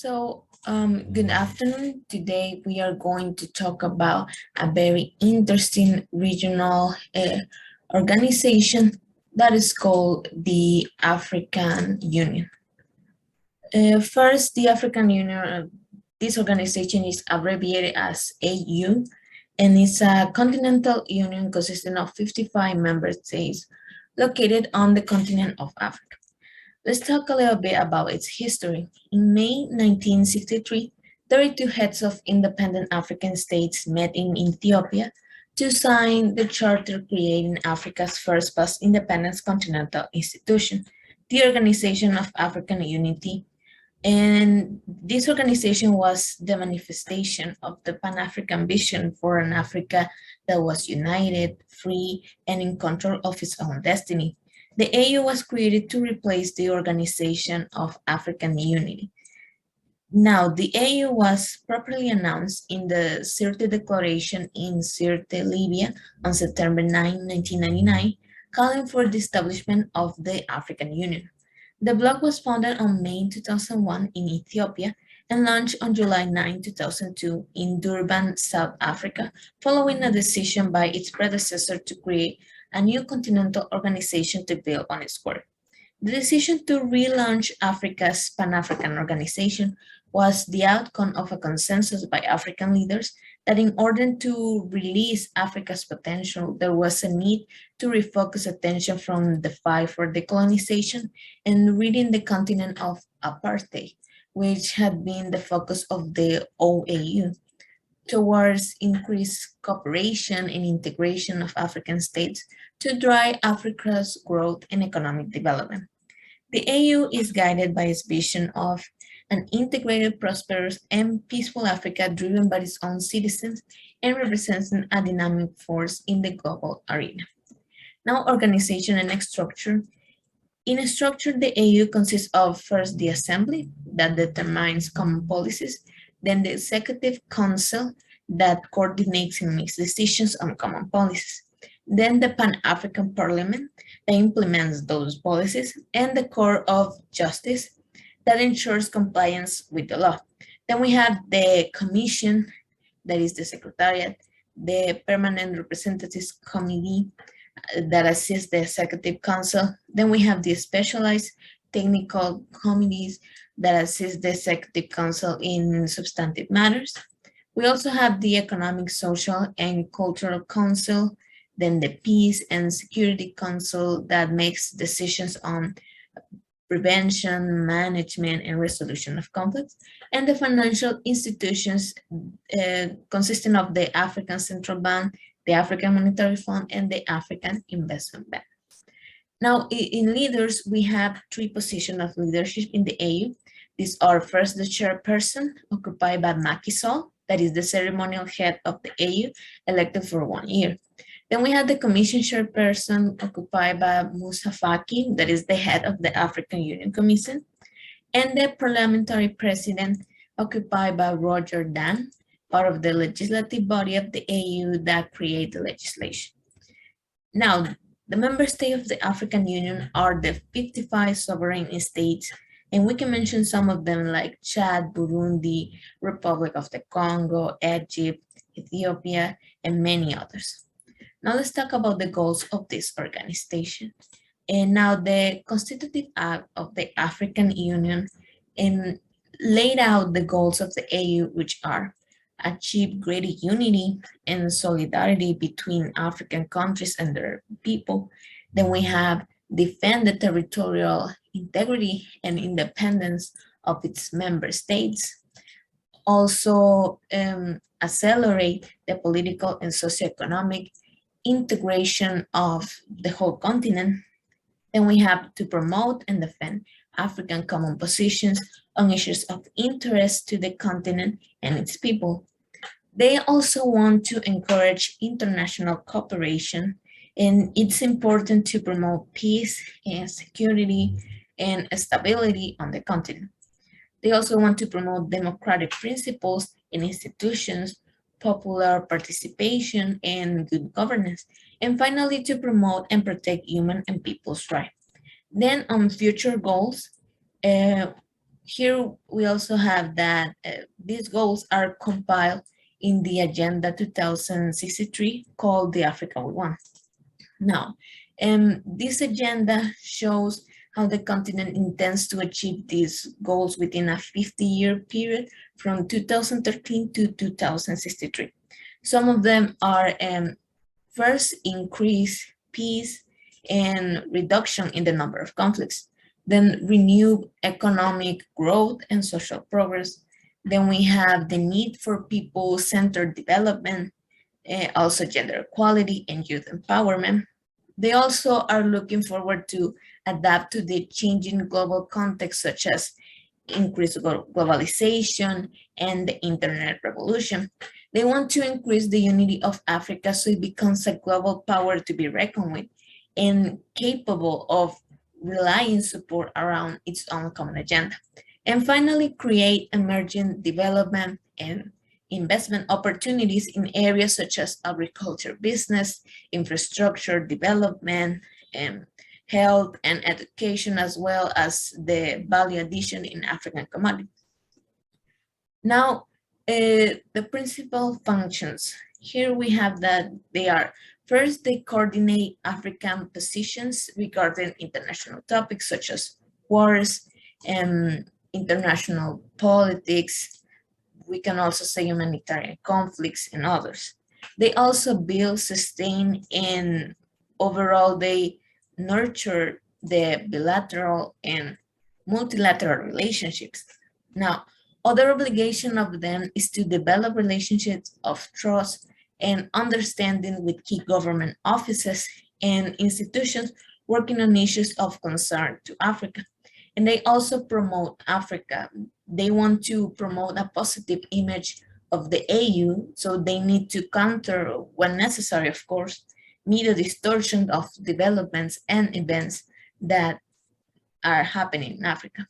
Good afternoon. Today we are going to talk about a very interesting regional organization that is called the African Union. First, the African Union, this organization is abbreviated as AU, and it's a continental union consisting of 55 member states located on the continent of Africa. Let's talk a little bit about its history. In May 1963, 32 heads of independent African states met in Ethiopia to sign the charter creating Africa's first post-independence continental institution, the Organization of African Unity. And this organization was the manifestation of the Pan-African vision for an Africa that was united, free, and in control of its own destiny. The AU was created to replace the Organization of African Unity. Now, the AU was properly announced in the Sirte Declaration in Sirte, Libya on September 9, 1999, calling for the establishment of the African Union. The bloc was founded on May 2001 in Ethiopia and launched on July 9, 2002 in Durban, South Africa, following a decision by its predecessor to create a new continental organization to build on its work. The decision to relaunch Africa's Pan-African Organization was the outcome of a consensus by African leaders that in order to release Africa's potential, there was a need to refocus attention from the fight for decolonization and ridding the continent of apartheid, which had been the focus of the OAU, towards increased cooperation and integration of African states to drive Africa's growth and economic development. The AU is guided by its vision of an integrated, prosperous, and peaceful Africa driven by its own citizens and representing a dynamic force in the global arena. Now, organization and structure. In a structure, the AU consists of first the Assembly that determines common policies, then the Executive Council that coordinates and makes decisions on common policies, then the Pan-African Parliament that implements those policies, and the Court of Justice that ensures compliance with the law. Then we have the Commission, that is the Secretariat, the Permanent Representatives Committee that assists the Executive Council. Then we have the specialized technical committees that assist the Executive Council in substantive matters. We also have the Economic, Social, and Cultural Council, then the Peace and Security Council that makes decisions on prevention, management, and resolution of conflicts, and the financial institutions consisting of the African Central Bank, the African Monetary Fund, and the African Investment Bank. Now, in leaders, we have three positions of leadership in the AU. These are first the chairperson, occupied by Macky Sall, that is the ceremonial head of the AU, elected for 1 year. Then we have the commission chairperson occupied by Moussa Faki, that is the head of the African Union Commission, and the parliamentary president occupied by Roger Dan, part of the legislative body of the AU that create the legislation. Now, the member states of the African Union are the 55 sovereign states, and we can mention some of them like Chad, Burundi, Republic of the Congo, Egypt, Ethiopia, and many others. Now let's talk about the goals of this organization. And now the Constitutive Act of the African Union laid out the goals of the AU, which are achieve greater unity and solidarity between African countries and their people. Then we have defend the territorial integrity and independence of its member states. Also accelerate the political and socioeconomic integration of the whole continent. Then we have to promote and defend African common positions on issues of interest to the continent and its people. They also want to encourage international cooperation, and it's important to promote peace and security and stability on the continent. They also want to promote democratic principles and institutions, popular participation, and good governance. And finally, to promote and protect human and people's rights. Then on future goals, Here we also have that these goals are compiled in the Agenda 2063 called the Africa We Want. Now, this agenda shows how the continent intends to achieve these goals within a 50-year period from 2013 to 2063. Some of them are first, increase peace and reduction in the number of conflicts, then renewed economic growth and social progress. Then we have the need for people-centered development, also gender equality and youth empowerment. They also are looking forward to adapt to the changing global context, such as increased globalization and the internet revolution. They want to increase the unity of Africa so it becomes a global power to be reckoned with and capable of relying support around its own common agenda. And finally, create emerging development and investment opportunities in areas such as agriculture, business, infrastructure development, and health and education, as well as the value addition in African commodities. Now, the principal functions. Here we have that they are, first, they coordinate African positions regarding international topics such as wars and international politics. We can also say humanitarian conflicts and others. They also build, sustain, and overall they nurture the bilateral and multilateral relationships. Now, other obligation of them is to develop relationships of trust and understanding with key government offices and institutions working on issues of concern to Africa. And they also promote Africa. They want to promote a positive image of the AU, so they need to counter, when necessary, of course, media distortion of developments and events that are happening in Africa.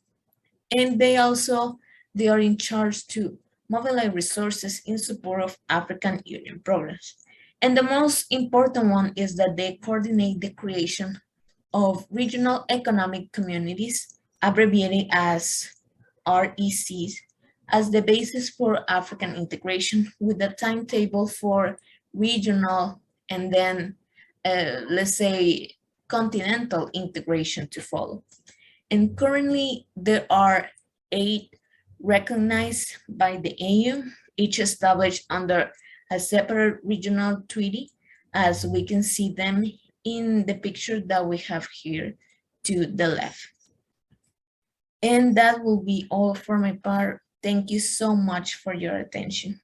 And they are in charge to mobilize resources in support of African Union programs. And the most important one is that they coordinate the creation of regional economic communities, abbreviated as RECs, as the basis for African integration, with a timetable for regional and then, let's say, continental integration to follow. And currently there are 8 recognized by the AU, each established under a separate regional treaty, as we can see them in the picture that we have here to the left. And that will be all for my part. Thank you so much for your attention.